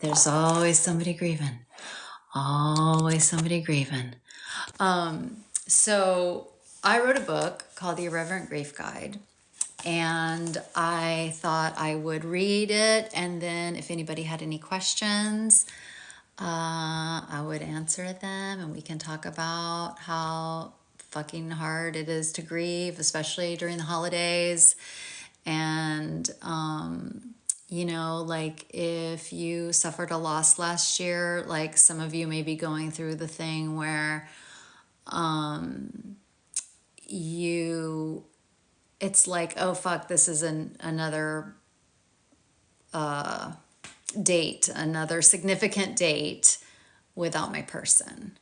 There's always somebody grieving. Always somebody grieving. So I wrote a book called The Irreverent Grief Guide, and I thought I would read it, and then if anybody had any questions, I would answer them, and we can talk about how fucking hard it is to grieve, especially during the holidays. And like if you suffered a loss last year, like some of you may be going through the thing where it's like, oh fuck, this is another date, another significant date without my person.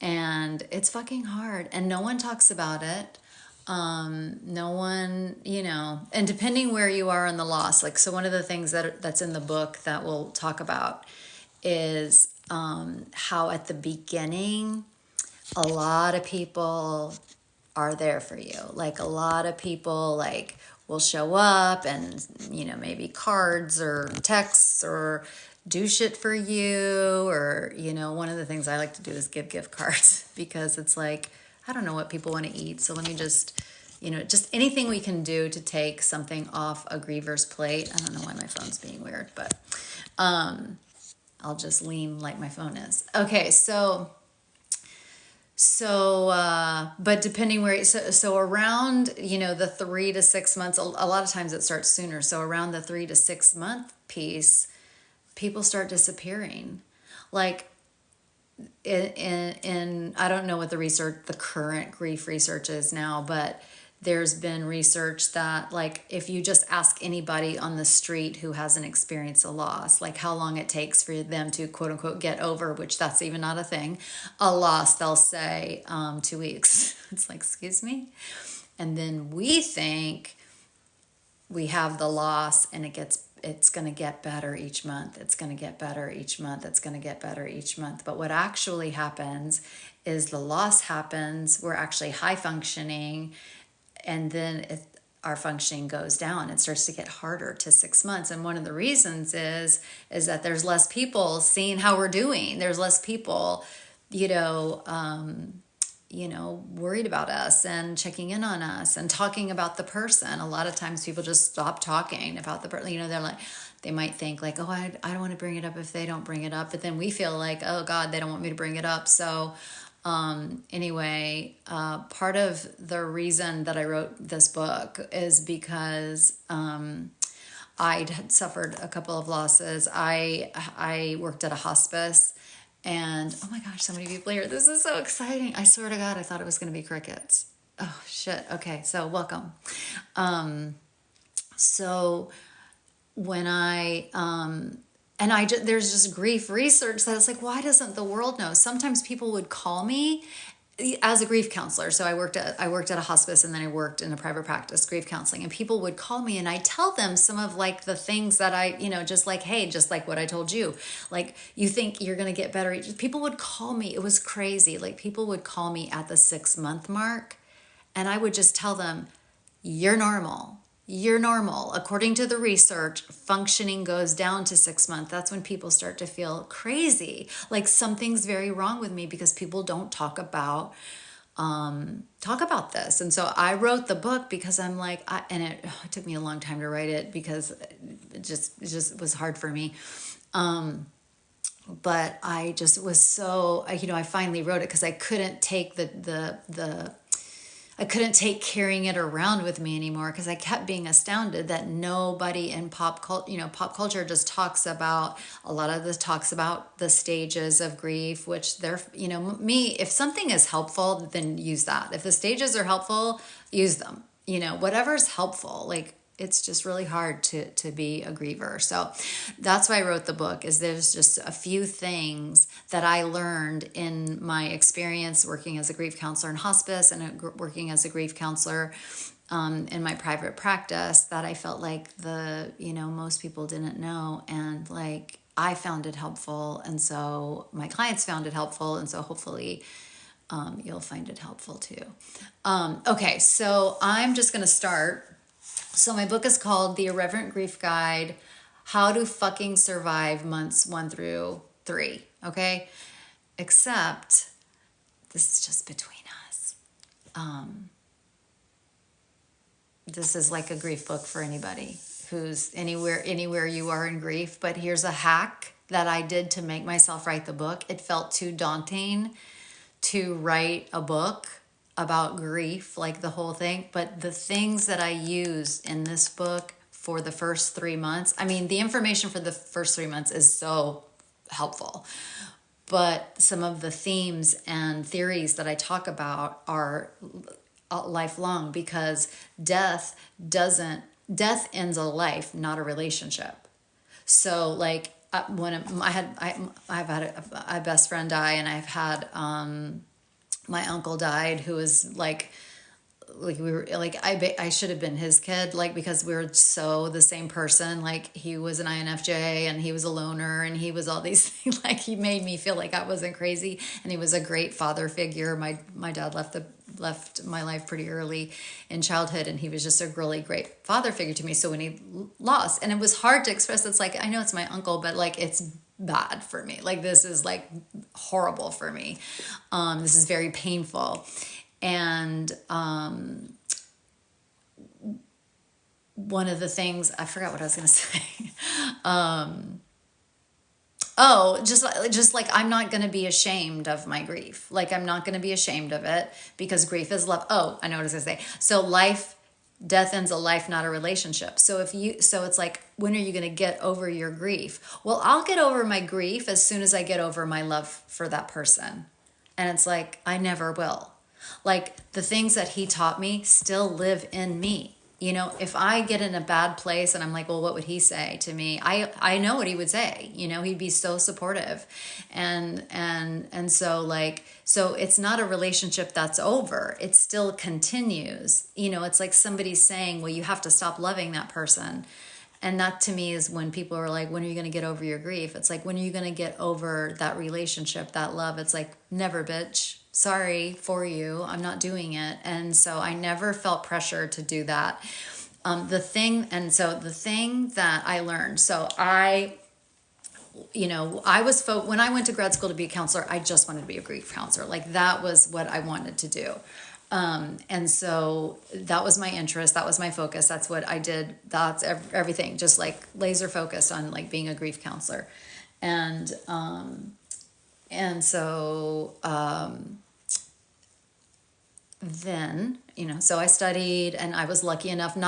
And it's fucking hard. And no one talks about it. No one, and depending where you are on the loss, like, so one of the things that's in the book that we'll talk about is how at the beginning, a lot of people are there for you. Like a lot of people like will show up and, maybe cards or texts or do shit for you. Or, one of the things I like to do is give gift cards because it's like, I don't know what people want to eat. So let me just, just anything we can do to take something off a griever's plate. I don't know why my phone's being weird, but I'll just lean like my phone is. Okay, but depending where, so around, the 3 to 6 months, a lot of times it starts sooner. So around the 3 to 6 month piece, people start disappearing. Like in I don't know what the current grief research is now, but there's been research that like if you just ask anybody on the street who hasn't experienced a loss, like how long it takes for them to quote unquote get over, which that's even not a thing, a loss, they'll say 2 weeks. It's like, excuse me. And then we think we have the loss and it's going to get better each month. It's going to get better each month. It's going to get better each month. But what actually happens is the loss happens. We're actually high functioning, and then our functioning goes down. It starts to get harder to 6 months. And one of the reasons is that there's less people seeing how we're doing. There's less people, worried about us and checking in on us and talking about the person. A lot of times people just stop talking about the person. They're like, they might think like, oh, I don't want to bring it up if they don't bring it up. But then we feel like, oh God, they don't want me to bring it up. So part of the reason that I wrote this book is because I'd had suffered a couple of losses. I worked at a hospice, and oh my gosh, so many people here. This is so exciting. I swear to God, I thought it was going to be crickets. Oh shit. Okay, so welcome. So when there's just grief research that it's like, why doesn't the world know? Sometimes people would call me as a grief counselor. So I worked at a hospice, and then I worked in a private practice grief counseling, and people would call me and I tell them some of like the things that I, just like, hey, just like what I told you, like, you think you're going to get better. People would call me. It was crazy. Like people would call me at the 6 month mark, and I would just tell them, you're normal. You're normal. According to the research, functioning goes down to 6 months. That's when people start to feel crazy. Like something's very wrong with me because people don't talk about this. And so I wrote the book because I'm like, it took me a long time to write it because it just was hard for me. But I just was so, I finally wrote it because I couldn't take I couldn't take carrying it around with me anymore, because I kept being astounded that nobody in pop culture just talks about, a lot of this talks about the stages of grief, which they're, me, if something is helpful, then use that. If the stages are helpful, use them, whatever's helpful. Like, it's just really hard to be a griever. So that's why I wrote the book, is there's just a few things that I learned in my experience working as a grief counselor in hospice and working as a grief counselor in my private practice that I felt like most people didn't know. And like, I found it helpful. And so my clients found it helpful. And so hopefully you'll find it helpful too. Okay, so I'm just going to start. So my book is called The Irreverent Grief Guide, how to fucking survive months 1 through 3, okay? Except this is just between us. This is like a grief book for anybody who's anywhere you are in grief. But here's a hack that I did to make myself write the book. It felt too daunting to write a book about grief, like the whole thing. But the things that I use in this book for the first 3 months, I mean, the information for the first 3 months is so helpful. But some of the themes and theories that I talk about are lifelong, because death ends a life, not a relationship. So like when I've had a best friend die, and I've had my uncle died, who was like we were like I should have been his kid, like, because we were so the same person. Like, he was an INFJ and he was a loner and he was all these things. Like, he made me feel like I wasn't crazy, and he was a great father figure. My dad left my life pretty early in childhood, and he was just a really great father figure to me. So when he lost, and it was hard to express, it's like, I know it's my uncle, but like, it's bad for me. Like, this is like horrible for me. This is very painful. And one of the things, I forgot what I was going to say. Just like, I'm not going to be ashamed of my grief. Like, I'm not going to be ashamed of it, because grief is love. Oh, I know what I was going to say. So death ends a life, not a relationship. So it's like, when are you going to get over your grief? Well, I'll get over my grief as soon as I get over my love for that person. And it's like, I never will. Like, the things that he taught me still live in me. You know, if I get in a bad place and I'm like, well, what would he say to me? I know what he would say. You know, he'd be so supportive. And so like, so it's not a relationship that's over. It still continues. You know, it's like somebody's saying, well, you have to stop loving that person. And that to me is when people are like, when are you going to get over your grief? It's like, when are you going to get over that relationship, that love? It's like, never, bitch. Sorry for you. I'm not doing it. And so I never felt pressure to do that. The thing that I learned, so I was, when I went to grad school to be a counselor, I just wanted to be a grief counselor. Like, that was what I wanted to do. And so that was my interest. That was my focus. That's what I did. That's everything, just like laser focused on like being a grief counselor. And so, then, so I studied, and I was lucky enough,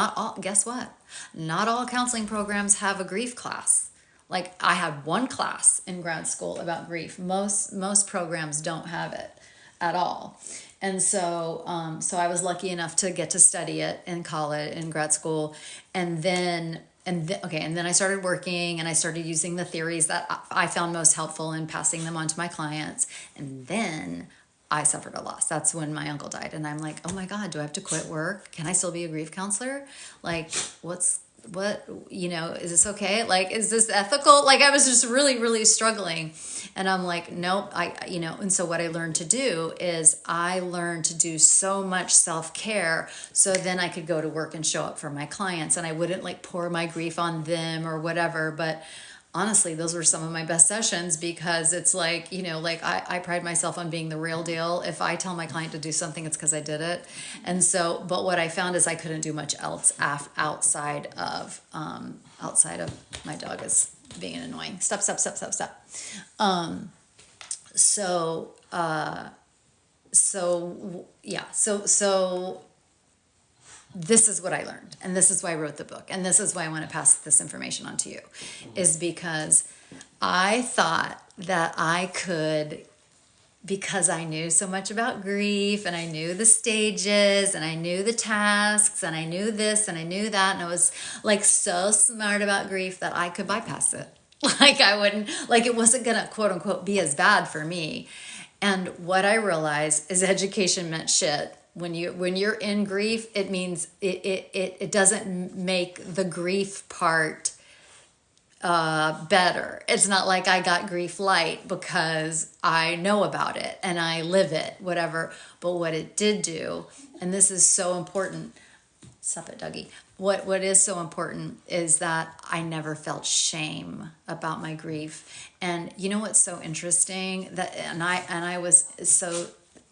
guess what? Not all counseling programs have a grief class. Like, I had one class in grad school about grief. Most programs don't have it at all. And so, I was lucky enough to get to study it in college, in grad school. And then I started working, and I started using the theories that I found most helpful and passing them on to my clients. And then I suffered a loss. That's when my uncle died. And I'm like, oh my God, do I have to quit work? Can I still be a grief counselor? Like, is this okay? Like, is this ethical? Like, I was just really, really struggling. And I'm like, nope, and so what I learned to do is I learned to do so much self-care, so then I could go to work and show up for my clients, and I wouldn't like pour my grief on them or whatever. But honestly, those were some of my best sessions, because it's like, I pride myself on being the real deal. If I tell my client to do something, it's because I did it. And so, but what I found is I couldn't do much else outside of my dog is being annoying. Stop. This is what I learned, and this is why I wrote the book, and this is why I want to pass this information on to you, is because I thought that I could, because I knew so much about grief, and I knew the stages, and I knew the tasks, and I knew this, and I knew that, and I was like so smart about grief that I could bypass it. Like, I wouldn't, like, it wasn't gonna quote unquote be as bad for me. And what I realized is education meant shit. When you're in grief, it means it doesn't make the grief part better. It's not like I got grief light because I know about it and I live it, whatever. But what it did do, and this is so important, Sup it, Dougie. What is so important is that I never felt shame about my grief. And you know what's so interesting, that and I was so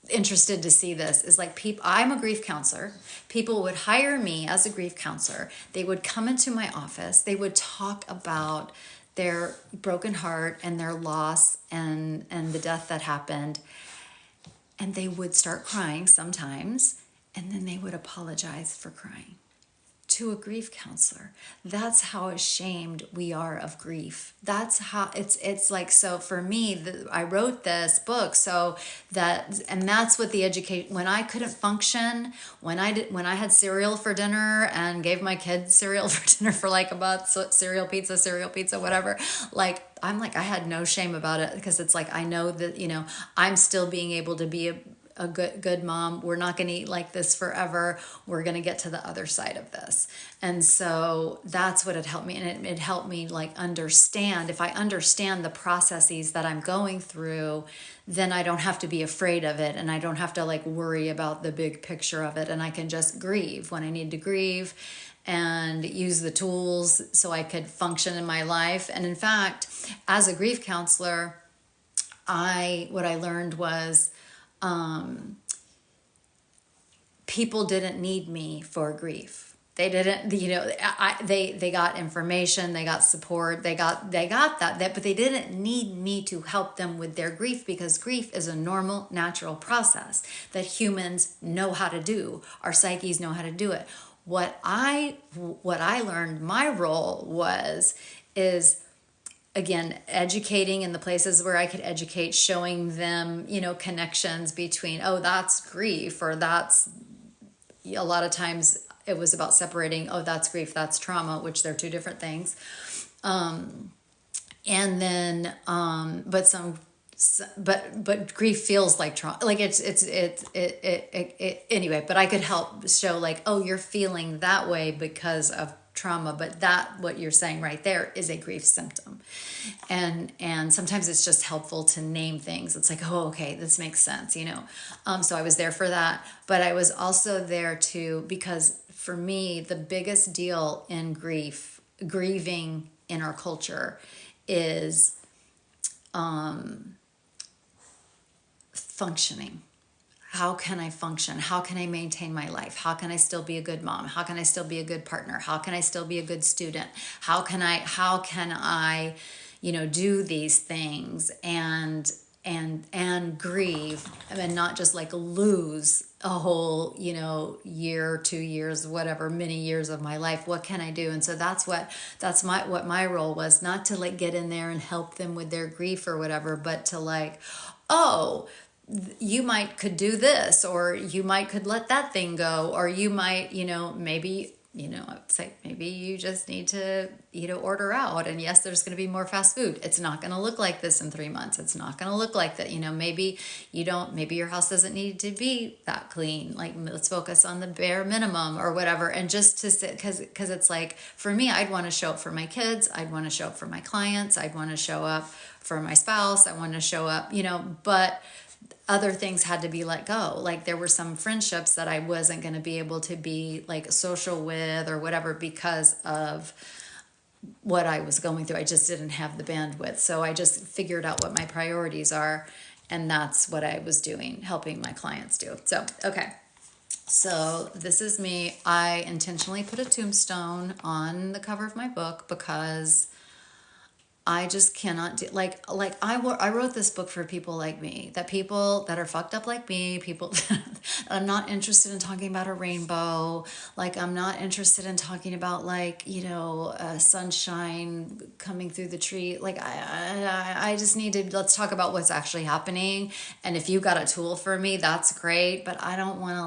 interested to see this, is like, people, I'm a grief counselor. People would hire me as a grief counselor. They would come into my office. They would talk about their broken heart and their loss and the death that happened. And they would start crying sometimes, and then they would apologize for crying to a grief counselor. That's how ashamed we are of grief. That's how it's like, so for me, I wrote this book so that, and that's what the education, when I couldn't function, when I had cereal for dinner and gave my kids cereal for dinner for like a month, so cereal pizza, whatever, like, I'm like, I had no shame about it, because it's like, I know that, you know, I'm still being able to be a good mom. We're not going to eat like this forever. We're going to get to the other side of this. And so that's what it helped me. And it helped me like understand, if I understand the processes that I'm going through, then I don't have to be afraid of it. And I don't have to like worry about the big picture of it. And I can just grieve when I need to grieve, and use the tools so I could function in my life. And in fact, as a grief counselor, what I learned was, people didn't need me for grief. They didn't, you know, they got information, they got support, they got that, but they didn't need me to help them with their grief, because grief is a normal, natural process that humans know how to do. Our psyches know how to do it. What I learned my role is, again, educating in the places where I could educate, showing them, you know, connections between, oh, that's grief, or that's, a lot of times it was about separating, oh, that's grief, that's trauma, which they're two different things. And then, but grief feels like trauma, like anyway, but I could help show like, oh, you're feeling that way because of trauma, but that, what you're saying right there, is a grief symptom. And sometimes it's just helpful to name things. It's like, oh, okay, this makes sense, you know. So I was there for that, but I was also there too, because for me, the biggest deal in grieving in our culture is functioning. How can I function? How can I maintain my life? How can I still be a good mom? How can I still be a good partner? How can I still be a good student? How can I, you know, do these things and grieve, and not just like lose a whole, you know, year, 2 years, whatever, many years of my life. What can I do? And so what my role was, not to like get in there and help them with their grief or whatever, but to like, oh, you could do this, or you could let that thing go, or you might, you know, maybe, you know, I'd say maybe you just need to, you know, order out. And yes, there's going to be more fast food. It's not going to look like this in 3 months. It's not going to look like that. You know, maybe your house doesn't need to be that clean. Like, let's focus on the bare minimum or whatever. And just to sit, because it's like, for me, I'd want to show up for my kids. I'd want to show up for my clients. I'd want to show up for my spouse. I want to show up, you know, but other things had to be let go. Like, there were some friendships that I wasn't going to be able to be like social with or whatever, because of what I was going through. I just didn't have the bandwidth. So I just figured out what my priorities are. And that's what I was doing, helping my clients do. So, okay. So this is me. I intentionally put a tombstone on the cover of my book, because I just cannot do, I wrote this book for people like me, people that are fucked up like me, people that I'm not interested in talking about a rainbow. Like, I'm not interested in talking about, like, you know, sunshine coming through the tree. Like, I just need to, let's talk about what's actually happening. And if you got a tool for me, that's great. But I don't want to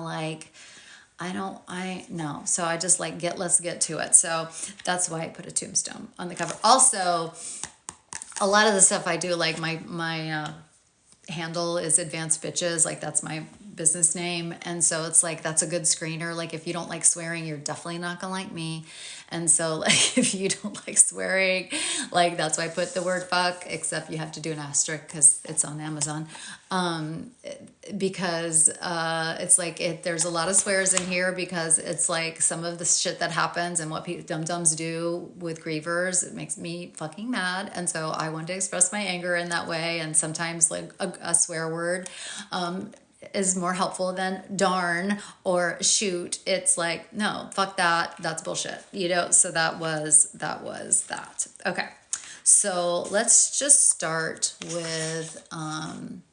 no. So I just like, let's get to it. So that's why I put a tombstone on the cover. Also, a lot of the stuff I do, like my handle is Advanced Bitches. Like, that's my business name. And so it's like, that's a good screener. Like if you don't like swearing, you're definitely not gonna like me. And so like, if you don't like swearing, like that's why I put the word fuck, except you have to do an asterisk because it's on Amazon. Because it's like there's a lot of swears in here because it's like some of the shit that happens and what dum-dums do with grievers, it makes me fucking mad. And so I want to express my anger in that way. And sometimes like a swear word is more helpful than darn or shoot. It's like, no, fuck that. That's bullshit. You know? So that was that. Okay. So let's just start with, I'm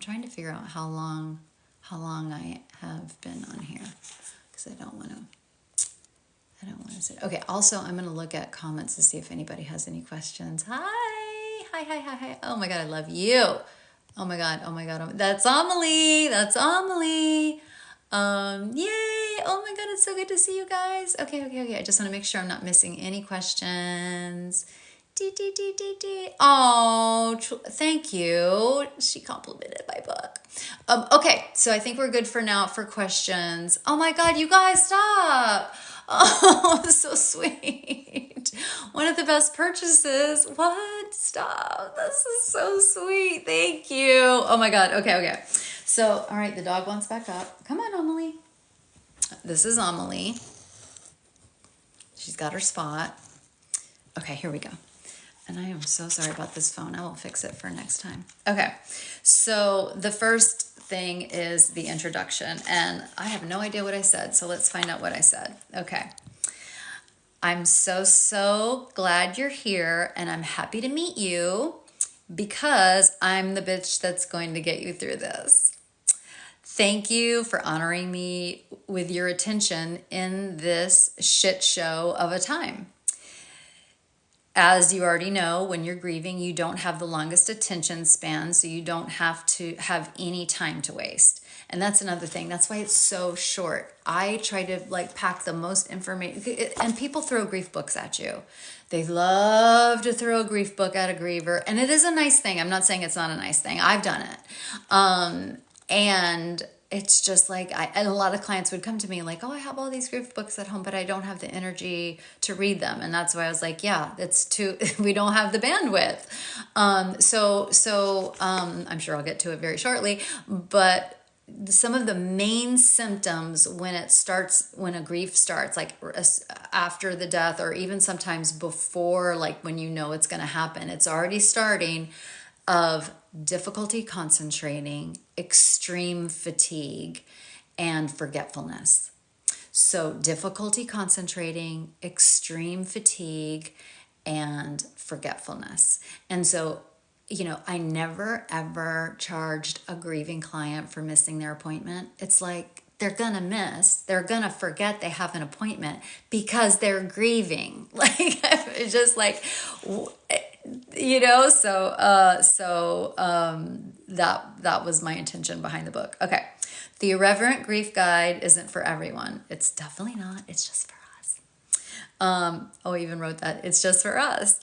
trying to figure out how long I have been on here because I don't want to say, okay. Also, I'm going to look at comments to see if anybody has any questions. Hi. Oh my God. I love you. Oh my God. That's Amelie. Yay. Oh my God. It's so good to see you guys. Okay. I just want to make sure I'm not missing any questions. Oh, thank you. She complimented my book. Okay. So I think we're good for now for questions. Oh my God. You guys stop. Oh, so sweet. One of the best purchases. What? Stop. This is so sweet. Thank you. Oh my God. Okay. So, all right. The dog wants back up. Come on, Amelie. This is Amelie. She's got her spot. Okay, here we go. And I am so sorry about this phone. I will fix it for next time. Okay. So the first thing is the introduction, and I have no idea what I said, so let's find out what I said. Okay. I'm so glad you're here, and I'm happy to meet you because I'm the bitch that's going to get you through this. Thank you for honoring me with your attention in this shit show of a time. As you already know, when you're grieving, you don't have the longest attention span, so you don't have to have any time to waste. And that's another thing. That's why it's so short. I try to like pack the most information, and people throw grief books at you. They love to throw a grief book at a griever, and it is a nice thing. I'm not saying it's not a nice thing. I've done it. And it's just like, and a lot of clients would come to me like, oh, I have all these grief books at home, but I don't have the energy to read them. And that's why I was like, yeah, we don't have the bandwidth. So I'm sure I'll get to it very shortly, but some of the main symptoms when a grief starts, like after the death, or even sometimes before, like when you know it's going to happen, it's already starting, of difficulty concentrating, extreme fatigue, and forgetfulness. So difficulty concentrating, extreme fatigue, and forgetfulness. And so, I never ever charged a grieving client for missing their appointment. It's like, they're gonna forget they have an appointment because they're grieving. Like, it's just like, that was my intention behind the book. Okay. The Irreverent Grief Guide isn't for everyone. It's definitely not. It's just for us. I even wrote that. It's just for us.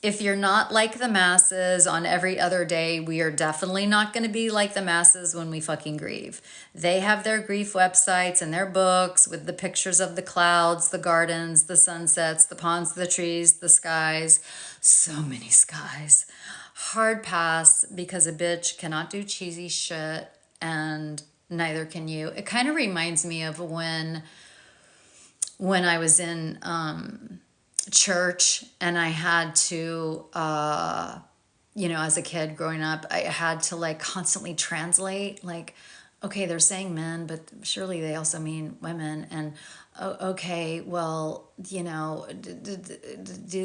If you're not like the masses on every other day, we are definitely not going to be like the masses when we fucking grieve. They have their grief websites and their books with the pictures of the clouds, the gardens, the sunsets, the ponds, the trees, the skies. So many skies. Hard pass, because a bitch cannot do cheesy shit, and neither can you. It kind of reminds me of when I was in church and I had to, as a kid growing up, I had to like constantly translate, like, okay, they're saying men, but surely they also mean women. And okay, well, do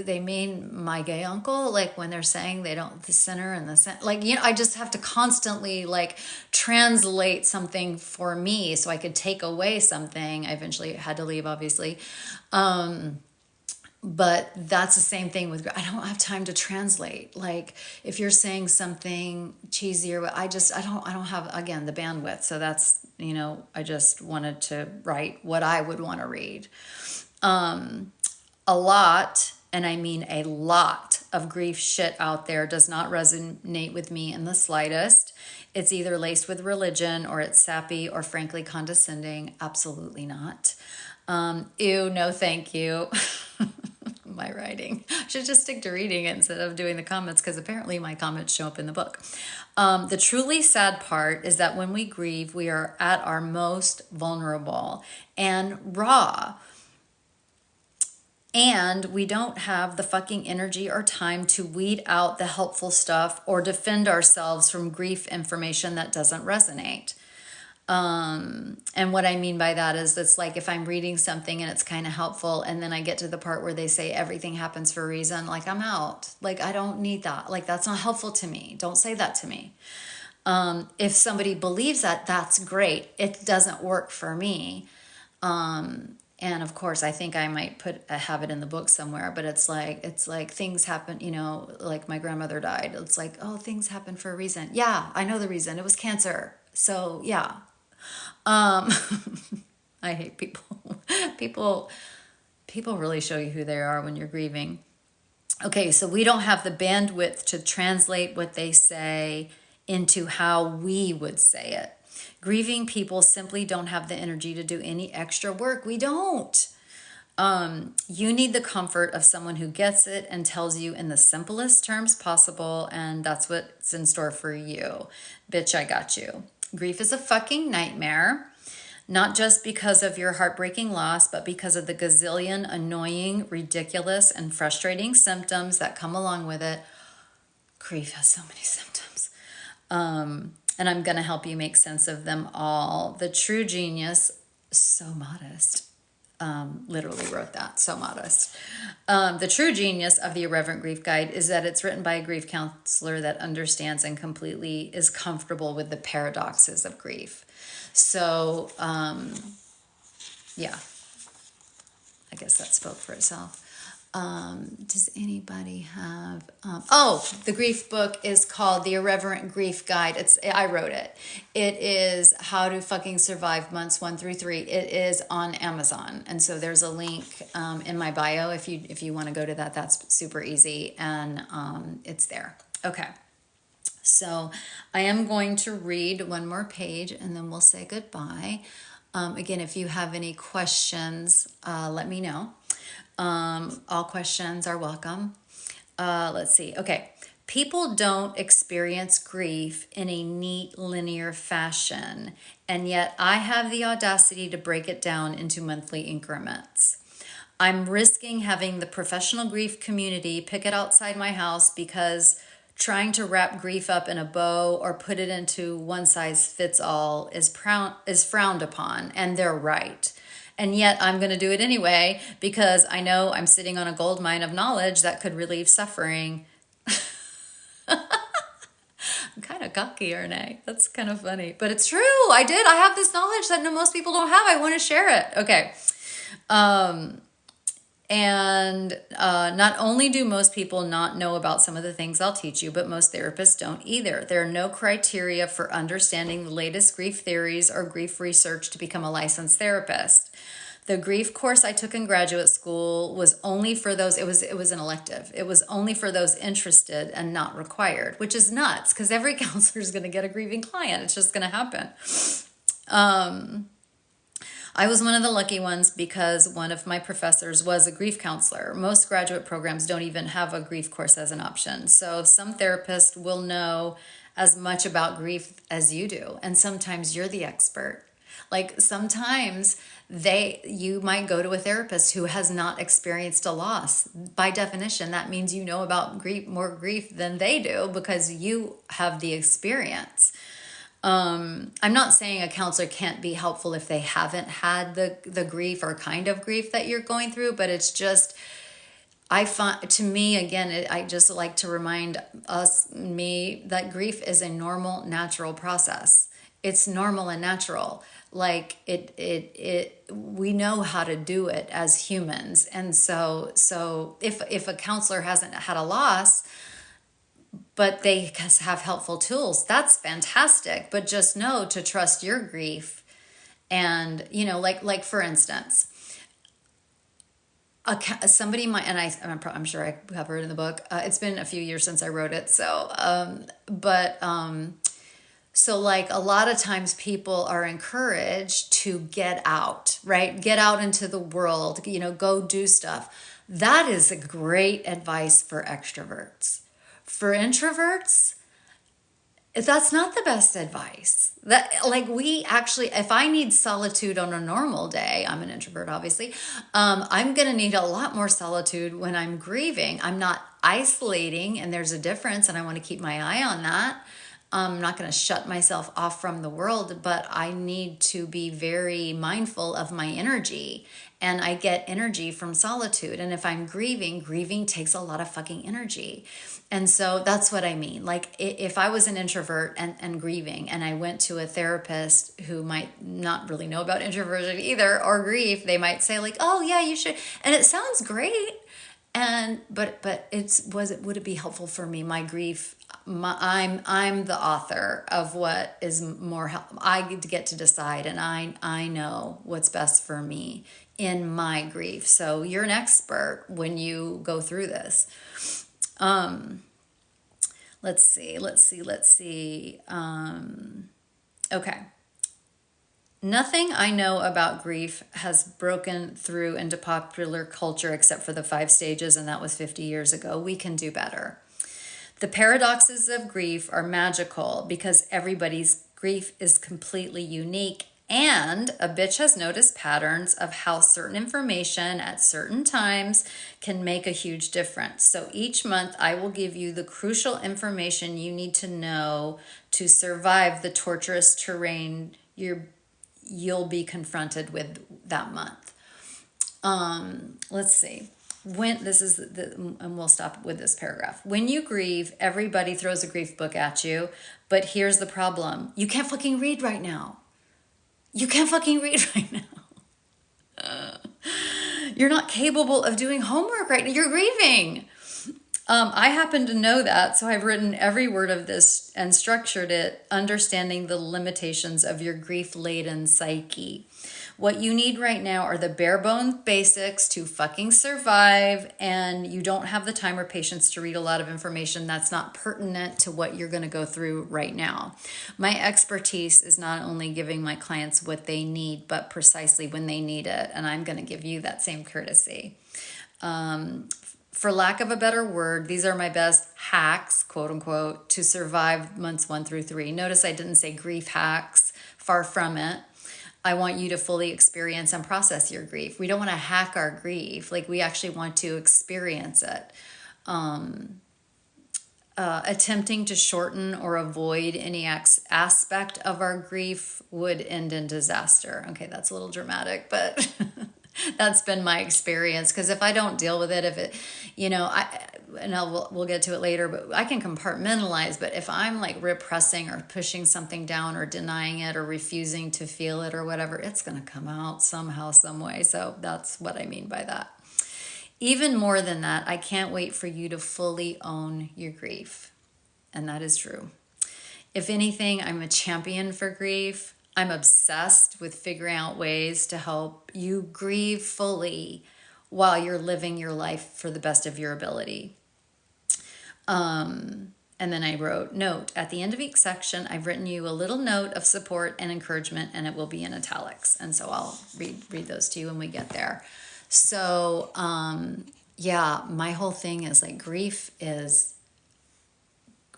they mean my gay uncle? Like when they're saying they don't, the sinner and the sin, like, I just have to constantly like translate something for me so I could take away something. I eventually had to leave, obviously. But that's the same thing with, I don't have time to translate. Like if you're saying something cheesy or I don't have, again, the bandwidth. So that's, I just wanted to write what I would want to read. A lot, and I mean a lot, of grief shit out there does not resonate with me in the slightest. It's either laced with religion or it's sappy or frankly condescending. Absolutely not. Ew, no thank you. My writing. I should just stick to reading it instead of doing the comments, because apparently my comments show up in the book. The truly sad part is that when we grieve, we are at our most vulnerable and raw. And we don't have the fucking energy or time to weed out the helpful stuff or defend ourselves from grief information that doesn't resonate. And what I mean by that is, it's like if I'm reading something and it's kind of helpful, and then I get to the part where they say everything happens for a reason, like I'm out. Like I don't need that. Like that's not helpful to me. Don't say that to me. If somebody believes that, that's great. It doesn't work for me. And of course, I think I might have it in the book somewhere, but it's like things happen, you know, like my grandmother died. It's like, oh, things happen for a reason. Yeah, I know the reason. It was cancer. So yeah. I hate people. People really show you who they are when you're grieving. Okay, so we don't have the bandwidth to translate what they say into how we would say it. Grieving people simply don't have the energy to do any extra work. We don't. You need the comfort of someone who gets it and tells you in the simplest terms possible, and that's what's in store for you. Bitch, I got you. Grief is a fucking nightmare, not just because of your heartbreaking loss, but because of the gazillion annoying, ridiculous, and frustrating symptoms that come along with it. Grief has so many symptoms. And I'm going to help you make sense of them all. The true genius, so modest, literally wrote that, so modest. The true genius of the Irreverent Grief Guide is that it's written by a grief counselor that understands and completely is comfortable with the paradoxes of grief. So, yeah, I guess that spoke for itself. Does anybody have, the grief book is called The Irreverent Grief Guide. I wrote it. It is How to Fucking Survive Months 1 through 3. It is on Amazon. And so there's a link, in my bio. If you want to go to that, that's super easy. And, it's there. Okay. So I am going to read one more page and then we'll say goodbye. Again, if you have any questions, let me know. All questions are welcome. Let's see. Okay. People don't experience grief in a neat, linear fashion, and yet I have the audacity to break it down into monthly increments. I'm risking having the professional grief community pick it outside my house because trying to wrap grief up in a bow or put it into one size fits all is frowned upon, and they're right. And yet I'm going to do it anyway because I know I'm sitting on a gold mine of knowledge that could relieve suffering. I'm kind of cocky, aren't I? That's kind of funny, but it's true. I have this knowledge that most people don't have. I want to share it. Okay. Not only do most people not know about some of the things I'll teach you, but most therapists don't either. There are no criteria for understanding the latest grief theories or grief research to become a licensed therapist. The grief course I took in graduate school was only for those, it was an elective. It was only for those interested and not required, which is nuts because every counselor is going to get a grieving client. It's just going to happen. I was one of the lucky ones because one of my professors was a grief counselor. Most graduate programs don't even have a grief course as an option. So some therapists will know as much about grief as you do. And sometimes you're the expert. Like sometimes you might go to a therapist who has not experienced a loss. By definition, that means you know about more grief than they do because you have the experience. I'm not saying a counselor can't be helpful if they haven't had the grief or kind of grief that you're going through, but it's just, I find, to me, again, I just like to remind me that grief is a normal, natural process. It's normal and natural. Like we know how to do it as humans. And so if a counselor hasn't had a loss, but they have helpful tools, that's fantastic. But just know to trust your grief. And, like for instance, somebody might, and I'm sure I cover it in the book. It's been a few years since I wrote it. So, So like a lot of times people are encouraged to get out, right? Get out into the world, go do stuff. That is a great advice for extroverts. For introverts, that's not the best advice. That like we actually, if I need solitude on a normal day, I'm an introvert, obviously. I'm gonna need a lot more solitude when I'm grieving. I'm not isolating, and there's a difference, and I want to keep my eye on that. I'm not going to shut myself off from the world, but I need to be very mindful of my energy. And I get energy from solitude. And if I'm grieving, grieving takes a lot of fucking energy. And so that's what I mean. Like if I was an introvert and grieving, and I went to a therapist who might not really know about introversion either or grief, they might say like, oh yeah, you should. And it sounds great. And but would it be helpful for me? My grief, I'm the author of what is more help. I get to decide, and I know what's best for me in my grief. So you're an expert when you go through this. Let's see. Okay. Nothing I know about grief has broken through into popular culture except for the 5 stages, and that was 50 years ago. We can do better. The paradoxes of grief are magical because everybody's grief is completely unique, and a bitch has noticed patterns of how certain information at certain times can make a huge difference. So each month I will give you the crucial information you need to know to survive the torturous terrain you'll be confronted with that month. Let's see. And we'll stop with this paragraph. When you grieve, everybody throws a grief book at you, but here's the problem. You can't fucking read right now. You can't fucking read right now. You're not capable of doing homework right now. You're grieving. I happen to know that, so I've written every word of this and structured it, understanding the limitations of your grief-laden psyche. What you need right now are the bare bones basics to fucking survive, and you don't have the time or patience to read a lot of information that's not pertinent to what you're going to go through right now. My expertise is not only giving my clients what they need, but precisely when they need it, and I'm going to give you that same courtesy. For lack of a better word, these are my best hacks, quote unquote, to survive months 1 through 3. Notice I didn't say grief hacks, far from it. I want you to fully experience and process your grief. We don't want to hack our grief. Like we actually want to experience it. Attempting to shorten or avoid any aspect of our grief would end in disaster. Okay, that's a little dramatic, but that's been my experience. Because if I don't deal with it, we'll get to it later, but I can compartmentalize. But if I'm like repressing or pushing something down or denying it or refusing to feel it or whatever, it's going to come out somehow, some way. So that's what I mean by that. Even more than that, I can't wait for you to fully own your grief. And that is true. If anything, I'm a champion for grief. I'm obsessed with figuring out ways to help you grieve fully while you're living your life for the best of your ability. And then I wrote, note, at the end of each section, I've written you a little note of support and encouragement, and it will be in italics. And so I'll read those to you when we get there. So, my whole thing is like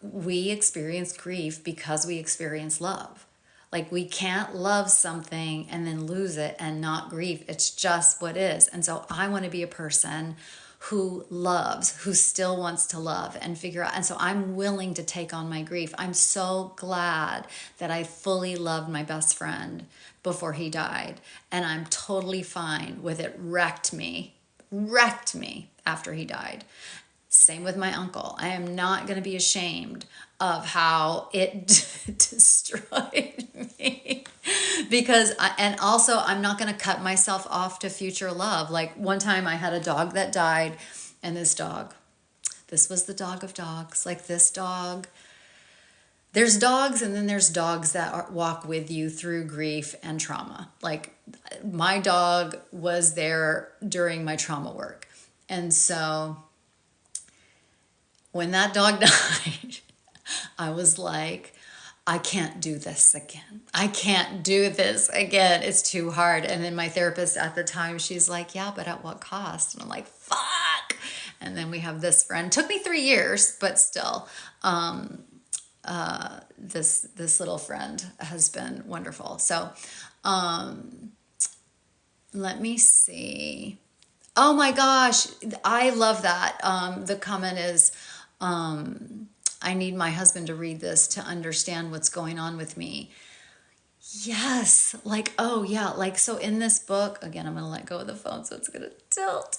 we experience grief because we experience love. Like we can't love something and then lose it and not grieve. It's just what is. And so I want to be a person who loves, who still wants to love and figure out. And so I'm willing to take on my grief. I'm so glad that I fully loved my best friend before he died. And I'm totally fine with it wrecked me after he died. Same with my uncle. I am not going to be ashamed of how it destroyed me and also I'm not going to cut myself off to future love. Like one time I had a dog that died, and this was the dog of dogs. Like this dog, there's dogs, and then there's dogs that walk with you through grief and trauma. Like my dog was there during my trauma work. And so when that dog died, I was like, I can't do this again. I can't do this again. It's too hard. And then my therapist at the time, she's like, yeah, but at what cost? And I'm like, fuck. And then we have this friend. Took me 3 years, but still, this little friend has been wonderful. So, let me see. Oh my gosh, I love that. The comment is, I need my husband to read this to understand what's going on with me. Yes, like, oh yeah, like, so in this book, again, I'm gonna let go of the phone so it's gonna tilt.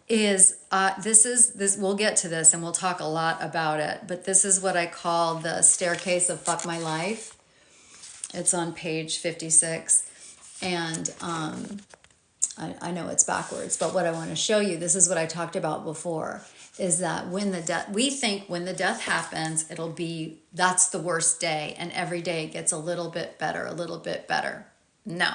This, we'll get to this and we'll talk a lot about it, but this is what I call the staircase of fuck my life. It's on page 56. And I know it's backwards, but what I want to show you, this is what I talked about before, is that when the death, we think when the death happens, it'll be, that's the worst day, and every day gets a little bit better, a little bit better. No.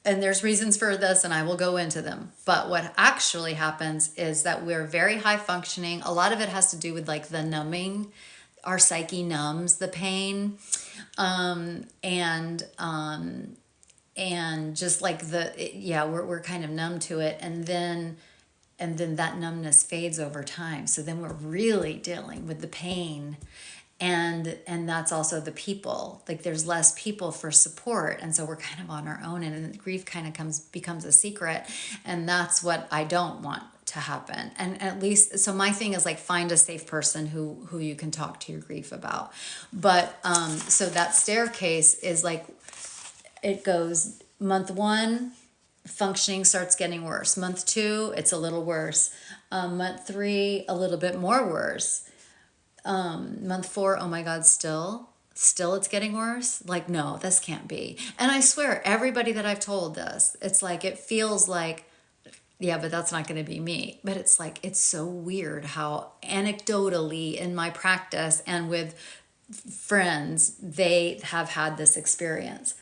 And there's reasons for this, and I will go into them. But what actually happens is that we're very high functioning. A lot of it has to do with like the numbing. Our psyche numbs the pain. And just like we're kind of numb to it. And then that numbness fades over time. So then we're really dealing with the pain. And that's also the people, like there's less people for support. And so we're kind of on our own, and grief kind of becomes a secret. And that's what I don't want to happen. And at least, so my thing is like, find a safe person who you can talk to your grief about. But, so that staircase is like, it goes month 1, functioning starts getting worse. Month 2, it's a little worse. Month 3, a little bit more worse. Month 4, oh my God, still it's getting worse. Like, no, this can't be. And I swear, everybody that I've told this, it's like, it feels like, yeah, but that's not going to be me. But it's like, it's so weird how anecdotally in my practice and with friends, they have had this experience.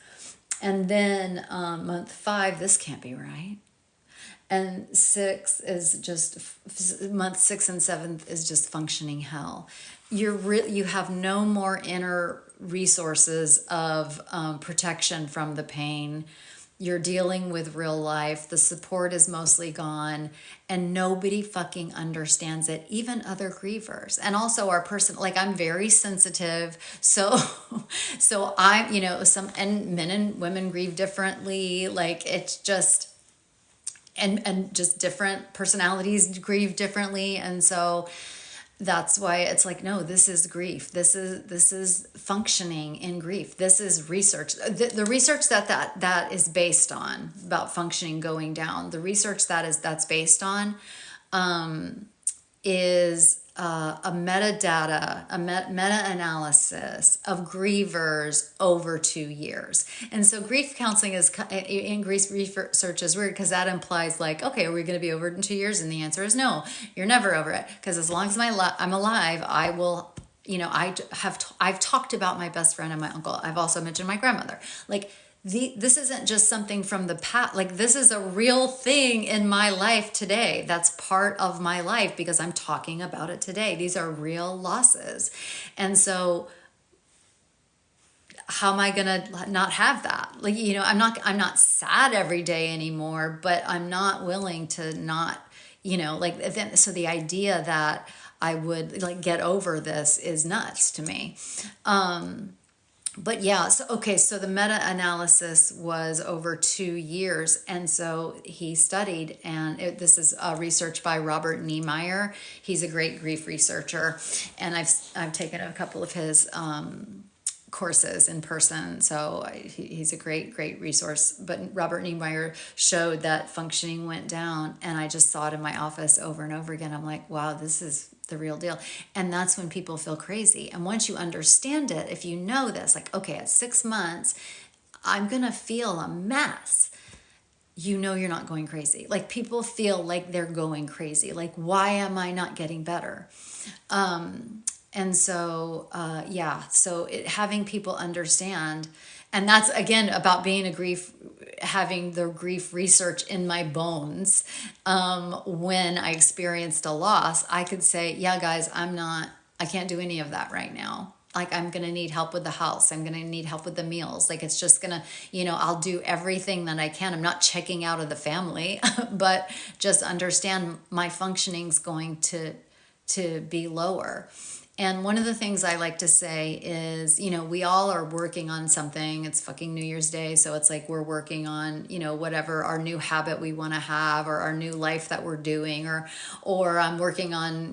And then month 5, this can't be right. And 6 is just, month 6 and 7th is just functioning hell. You have no more inner resources of protection from the pain. You're dealing with real life. The support is mostly gone, and nobody fucking understands it, even other grievers. And also our person, like, I'm very sensitive. So I'm, and men and women grieve differently. Like, it's just, and just different personalities grieve differently. And so that's why it's like, no, this is grief. This is functioning in grief. This is research. The research that is based on about functioning going down. The research that's based on is a meta-analysis of grievers over 2 years. And so grief counseling in grief research is weird, because that implies like, okay, are we going to be over it in 2 years? And the answer is no, you're never over it. Because as long as I'm alive, I will, I've talked about my best friend and my uncle. I've also mentioned my grandmother. Like, this isn't just something from the past. Like, this is a real thing in my life today. That's part of my life because I'm talking about it today. These are real losses. And so how am I going to not have that? Like, I'm not sad every day anymore, but I'm not willing to not, so the idea that I would like get over this is nuts to me. But yeah, so the meta-analysis was over 2 years. And so he studied, and this is research by Robert Niemeyer. He's a great grief researcher. And I've taken a couple of his courses in person. So he's a great resource. But Robert Niemeyer showed that functioning went down. And I just saw it in my office over and over again. I'm like, wow, this is the real deal. And that's when people feel crazy. And once you understand it, if you know this, like, okay, at 6 months, I'm going to feel a mess. You're not going crazy. Like, people feel like they're going crazy. Like, why am I not getting better? And so, having people understand, and that's again about being having the grief research in my bones. When I experienced a loss, I could say, yeah, guys, I'm not I can't do any of that right now. Like, I'm going to need help with the house. I'm going to need help with the meals. Like, it's just going to, I'll do everything that I can. I'm not checking out of the family, but just understand my functioning's going to be lower. And one of the things I like to say is, we all are working on something. It's fucking New Year's Day. So it's like we're working on, whatever our new habit we want to have, or our new life that we're doing, or I'm working on,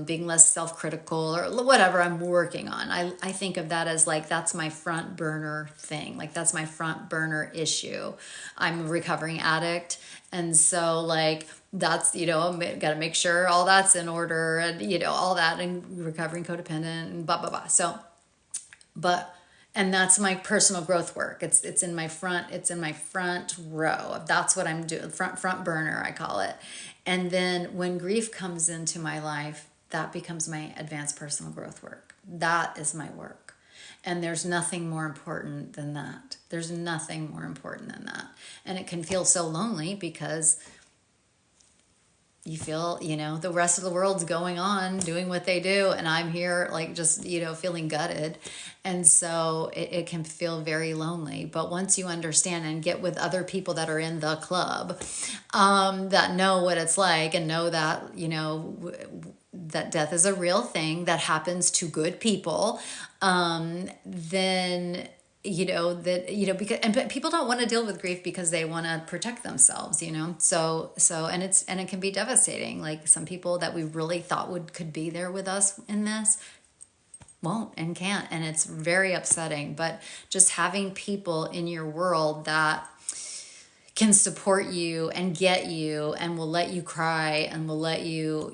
being less self-critical, or whatever I'm working on. I think of that as like, that's my front burner thing. Like, that's my front burner issue. I'm a recovering addict. And so like, that's, got to make sure all that's in order, and, all that, and recovering codependent and blah, blah, blah. So, and that's my personal growth work. It's in my front row. That's what I'm doing. Front burner, I call it. And then when grief comes into my life, that becomes my advanced personal growth work. That is my work. And there's nothing more important than that. There's nothing more important than that. And it can feel so lonely because you feel, the rest of the world's going on, doing what they do. And I'm here like just, feeling gutted. And so it can feel very lonely. But once you understand and get with other people that are in the club, that know what it's like, and know that, that death is a real thing that happens to good people, then because, and people don't want to deal with grief because they want to protect themselves, so and it can be devastating. Like, some people that we really thought could be there with us in this won't and can't, and it's very upsetting. But just having people in your world that can support you and get you and will let you cry and will let you,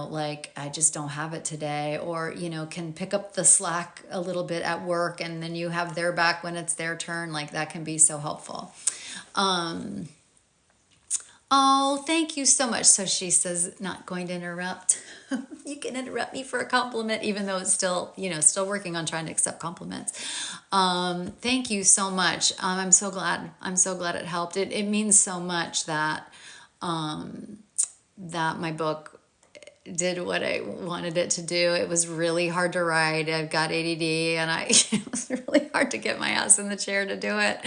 like, I just don't have it today, or, can pick up the slack a little bit at work, and then you have their back when it's their turn. Like, that can be so helpful. Oh, thank you so much. So she says, not going to interrupt. You can interrupt me for a compliment, even though it's still, still working on trying to accept compliments. Thank you so much. I'm so glad. I'm so glad it helped. It means so much that, that my book did what I wanted it to do. It was really hard to write. I've got ADD, and it was really hard to get my ass in the chair to do it.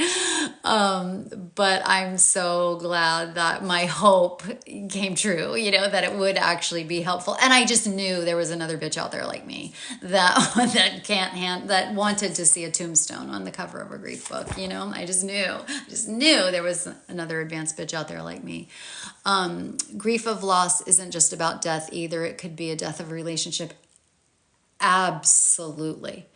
But I'm so glad that my hope came true, that it would actually be helpful. And I just knew there was another bitch out there like me that wanted to see a tombstone on the cover of a grief book. I just knew there was another advanced bitch out there like me. Grief of loss isn't just about death either. It could be a death of a relationship. Absolutely.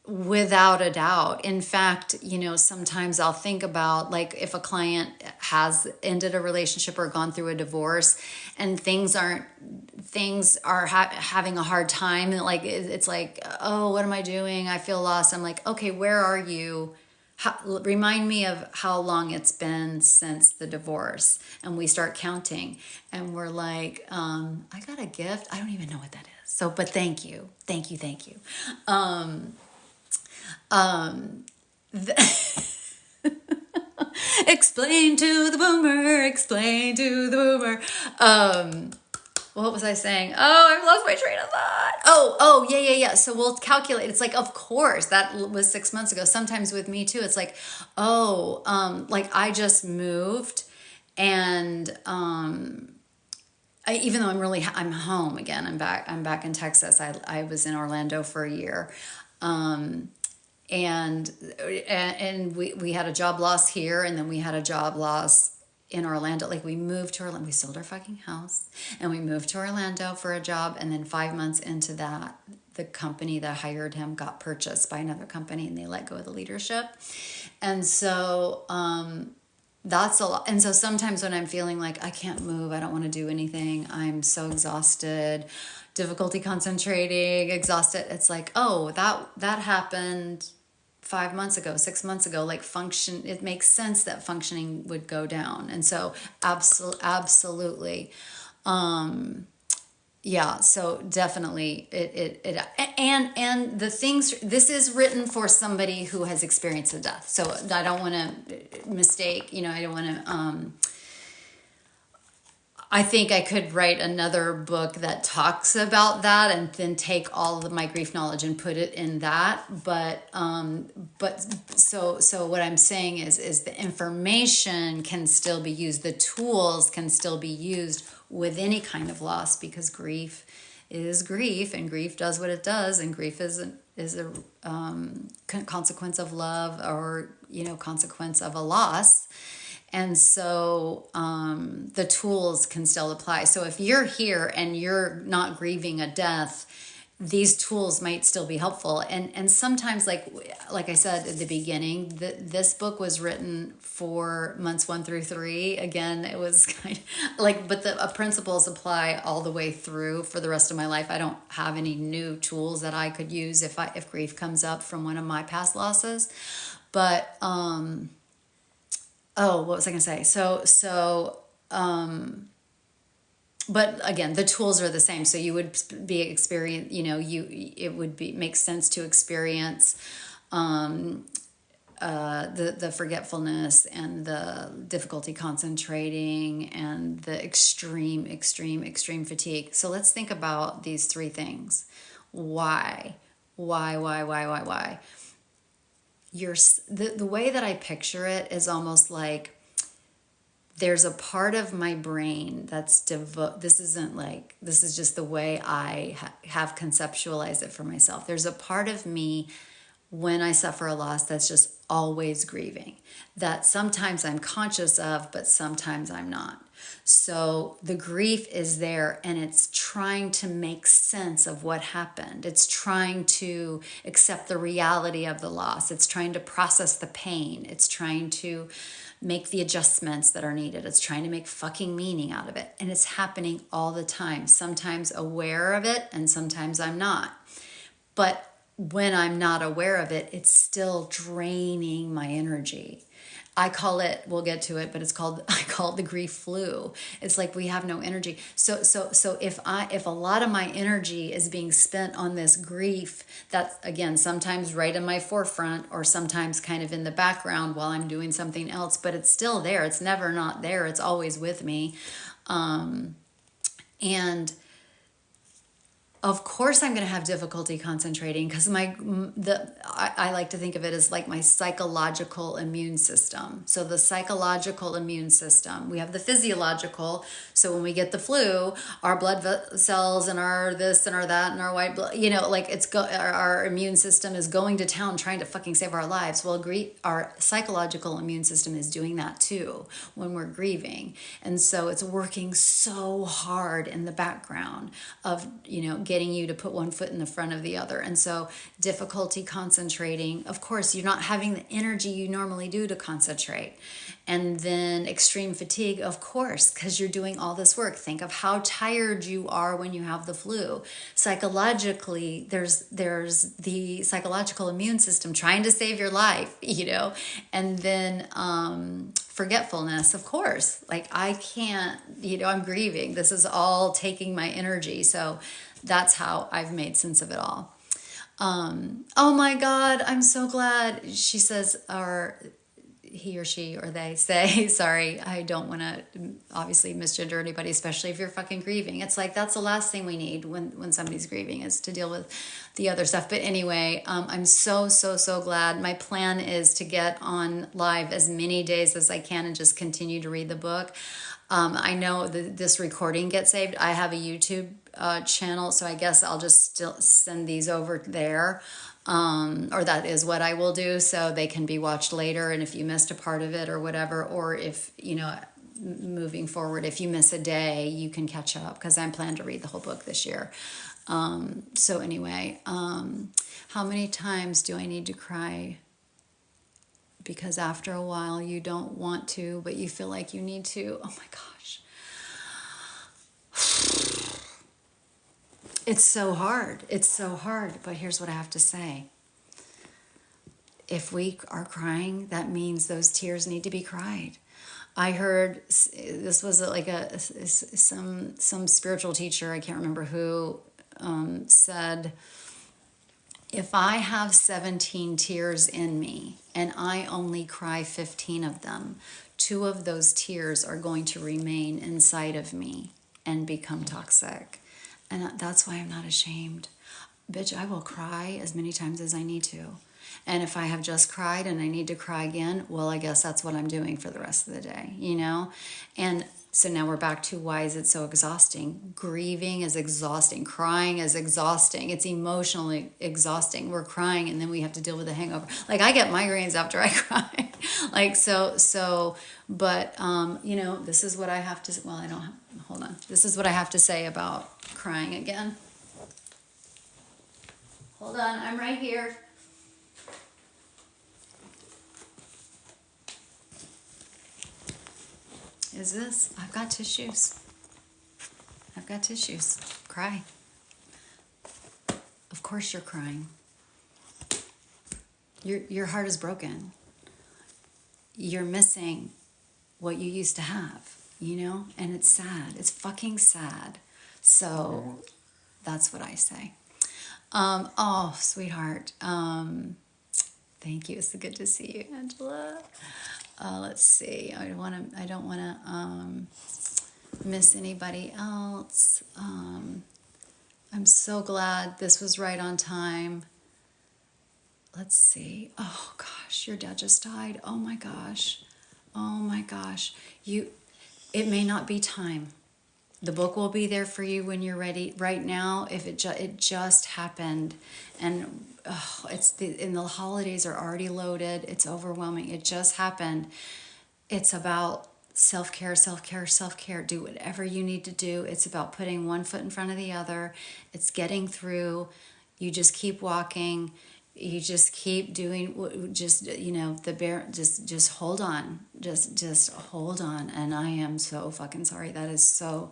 Without a doubt. In fact, sometimes I'll think about, like, if a client has ended a relationship or gone through a divorce and things are having a hard time, and like, it's like, oh, what am I doing? I feel lost. I'm like, okay, where are you? Remind me of how long it's been since the divorce. And we start counting, and we're like, I got a gift. I don't even know what that is. So, but thank you. Explain to the boomer. What was I saying? Oh, I've lost my train of thought. Oh, yeah. So we'll calculate. It's like, of course, that was 6 months ago. Sometimes with me too, it's like, like, I just moved, and even though I'm home again. I'm back in Texas. I was in Orlando for a year. And we had a job loss here, and then we had a job loss in Orlando. Like, we moved to Orlando, we sold our fucking house, and we moved to Orlando for a job. And then 5 months into that, the company that hired him got purchased by another company, and they let go of the leadership. And so, that's a lot. And so sometimes when I'm feeling like I can't move, I don't want to do anything, I'm so exhausted, difficulty concentrating, exhausted, it's like, oh, that happened 5 months ago, 6 months ago. Like, it makes sense that functioning would go down. And so absolutely. Yeah, so definitely and the things, this is written for somebody who has experienced the death. So I don't want to mistake, I don't want to, I think I could write another book that talks about that and then take all of my grief knowledge and put it in that. So what I'm saying is the information can still be used. The tools can still be used with any kind of loss, because grief is grief, and grief does what it does, and grief is a consequence of love, or consequence of a loss. And so the tools can still apply. So if you're here and you're not grieving a death, these tools might still be helpful. And sometimes, like I said at the beginning, this book was written for months 1 through 3. Again, it was kind of but the principles apply all the way through for the rest of my life. I don't have any new tools that I could use if grief comes up from one of my past losses. But what was I going to say? But again, the tools are the same. So you would be it would make sense to experience the forgetfulness and the difficulty concentrating and the extreme fatigue. So let's think about these 3 things. Why? The way that I picture it is almost like there's a part of my brain that's this is just the way I have conceptualized it for myself. There's a part of me when I suffer a loss that's just always grieving, that sometimes I'm conscious of, but sometimes I'm not. So the grief is there, and it's trying to make sense of what happened. It's trying to accept the reality of the loss. It's trying to process the pain. It's trying to make the adjustments that are needed. It's trying to make fucking meaning out of it. And it's happening all the time. Sometimes aware of it, and sometimes I'm not. But when I'm not aware of it, it's still draining my energy. I call it, we'll get to it, but I call it the grief flu. It's like we have no energy. So if a lot of my energy is being spent on this grief, that's again, sometimes right in my forefront, or sometimes kind of in the background while I'm doing something else, but it's still there. It's never not there. It's always with me. And of course I'm going to have difficulty concentrating, because I like to think of it as like my psychological immune system. So the psychological immune system, we have the physiological. So when we get the flu, our blood cells and our this and our that and our white blood, our immune system is going to town trying to fucking save our lives. Well, our psychological immune system is doing that too when we're grieving. And so it's working so hard in the background of, getting you to put one foot in the front of the other. And so difficulty concentrating, of course, you're not having the energy you normally do to concentrate. And then extreme fatigue, of course, because you're doing all this work. Think of how tired you are when you have the flu. Psychologically, there's the psychological immune system trying to save your life, and then forgetfulness, of course. Like I can't, I'm grieving. This is all taking my energy. So that's how I've made sense of it all. Oh my God, I'm so glad. She says, or he or she or they say, sorry, I don't want to obviously misgender anybody, especially if you're fucking grieving. It's like, that's the last thing we need when somebody's grieving, is to deal with the other stuff. But anyway, I'm so glad. My plan is to get on live as many days as I can and just continue to read the book. I know this recording gets saved. I have a YouTube channel, so I guess I'll just still send these over there. Or that is what I will do, so they can be watched later. And if you missed a part of it or whatever, or if, moving forward, if you miss a day, you can catch up, because I'm planning to read the whole book this year. So anyway, how many times do I need to cry? Because after a while you don't want to, but you feel like you need to. Oh my gosh. It's so hard. It's so hard. But here's what I have to say. If we are crying, that means those tears need to be cried. I heard, this was like some spiritual teacher, I can't remember who, said, if I have 17 tears in me and I only cry 15 of them, two of those tears are going to remain inside of me and become toxic. And that's why I'm not ashamed. Bitch, I will cry as many times as I need to. And if I have just cried and I need to cry again, well, I guess that's what I'm doing for the rest of the day, you know? And so now we're back to, why is it so exhausting? Grieving is exhausting. Crying is exhausting. It's emotionally exhausting. We're crying and then we have to deal with the hangover. Like, I get migraines after I cry. Like, but, you know, this is what I have to, well, I don't have, hold on. This is what I have to say about crying again. Hold on, I'm right here. Is this? I've got tissues. I've got tissues. Cry. Of course you're crying. Your heart is broken. You're missing what you used to have, you know? And it's sad. It's fucking sad. So that's what I say. Oh, sweetheart. Thank you. It's good to see you, Angela. Let's see. I don't want to miss anybody else. I'm so glad this was right on time. Let's see. Oh gosh, your dad just died. Oh my gosh. Oh my gosh. It may not be time. The book will be there for you when you're ready. Right now, if it just happened, and and the holidays are already loaded. It's overwhelming. It just happened. It's about self-care, self-care, self-care. Do whatever you need to do. It's about putting one foot in front of the other. It's getting through. You just keep walking. You just keep doing, just, you know, just hold on. Just hold on. And I am so fucking sorry. That is so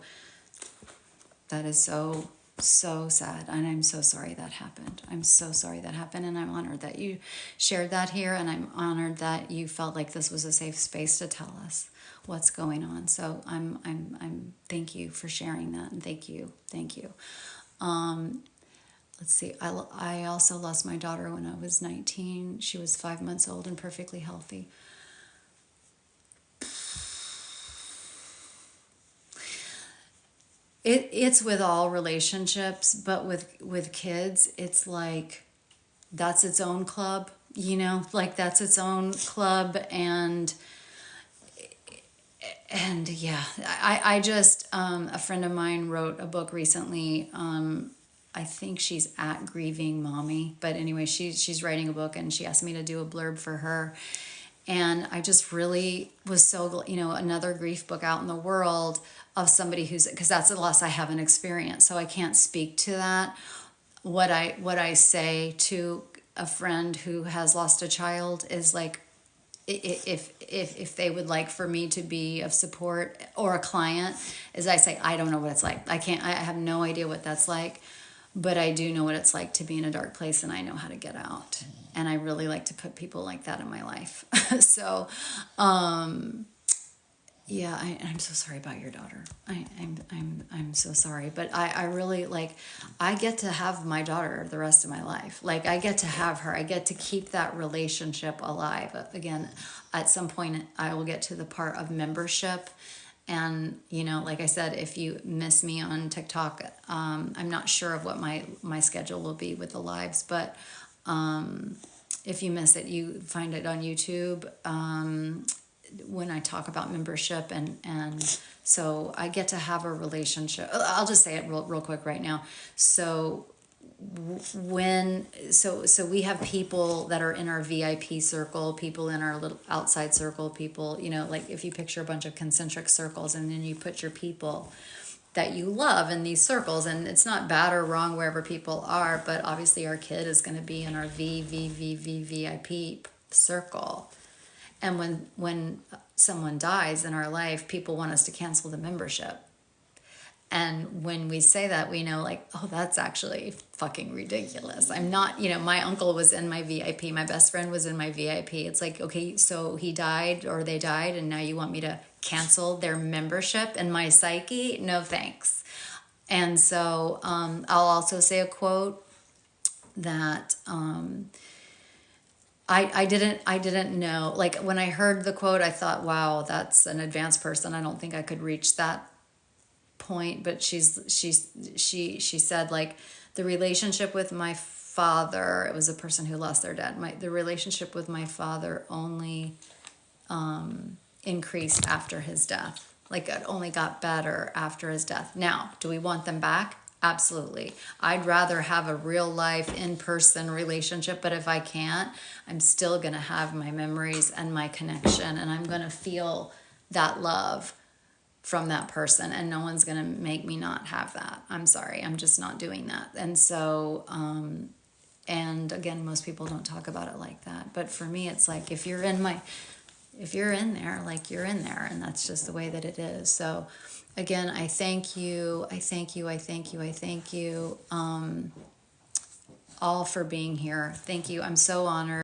sad. And I'm so sorry that happened. I'm so sorry that happened. And I'm honored that you shared that here. And I'm honored that you felt like this was a safe space to tell us what's going on. So I'm thank you for sharing that. And thank you. Let's see. I also lost my daughter when I was 19. She was 5 months old and perfectly healthy. It's with all relationships, but with kids, it's like that's its own club, you know, like that's its own club. And yeah, I just, a friend of mine wrote a book recently. I think she's at Grieving Mommy, but anyway, she's writing a book and she asked me to do a blurb for her. And I just really was so, you know, another grief book out in the world of somebody because that's a loss I haven't experienced. So I can't speak to that. What I say to a friend who has lost a child is like, if they would like for me to be of support, or a client, is I say, I don't know what it's like. I have no idea what that's like, but I do know what it's like to be in a dark place, and I know how to get out. And I really like to put people like that in my life. So, yeah, I'm so sorry about your daughter. I'm so sorry, but I really I get to have my daughter the rest of my life. Like, I get to have her. I get to keep that relationship alive. Again, at some point I will get to the part of membership. And, you know, like I said, if you miss me on TikTok, I'm not sure of what my schedule will be with the lives, but if you miss it, you find it on YouTube when I talk about membership. And so I get to have a relationship. I'll just say it real quick right now. So so we have people that are in our VIP circle, people in our little outside circle, people, you know, like if you picture a bunch of concentric circles and then you put your people that you love in these circles, and it's not bad or wrong wherever people are, but obviously our kid is going to be in our VIP circle. And when someone dies in our life, people want us to cancel the membership. And when we say that, we know, like, oh, that's actually fucking ridiculous. I'm not, you know, my uncle was in my VIP. My best friend was in my VIP. It's like, okay, so he died or they died, and now you want me to cancel their membership in my psyche? No, thanks. And so I'll also say a quote that I didn't know. Like when I heard the quote, I thought, wow, that's an advanced person. I don't think I could reach that point. But she said, like, the relationship with my father, it was a person who lost their dad. The relationship with my father only increased after his death. Like it only got better after his death. Now, do we want them back? Absolutely. I'd rather have a real life in-person relationship, but if I can't, I'm still going to have my memories and my connection, and I'm going to feel that love from that person, and no one's going to make me not have that. I'm sorry. I'm just not doing that. And so, and again, most people don't talk about it like that. But for me, it's like, if you're in there, like, you're in there, and that's just the way that it is. So again, I thank you. I thank you. I thank you. I thank you all for being here. Thank you. I'm so honored.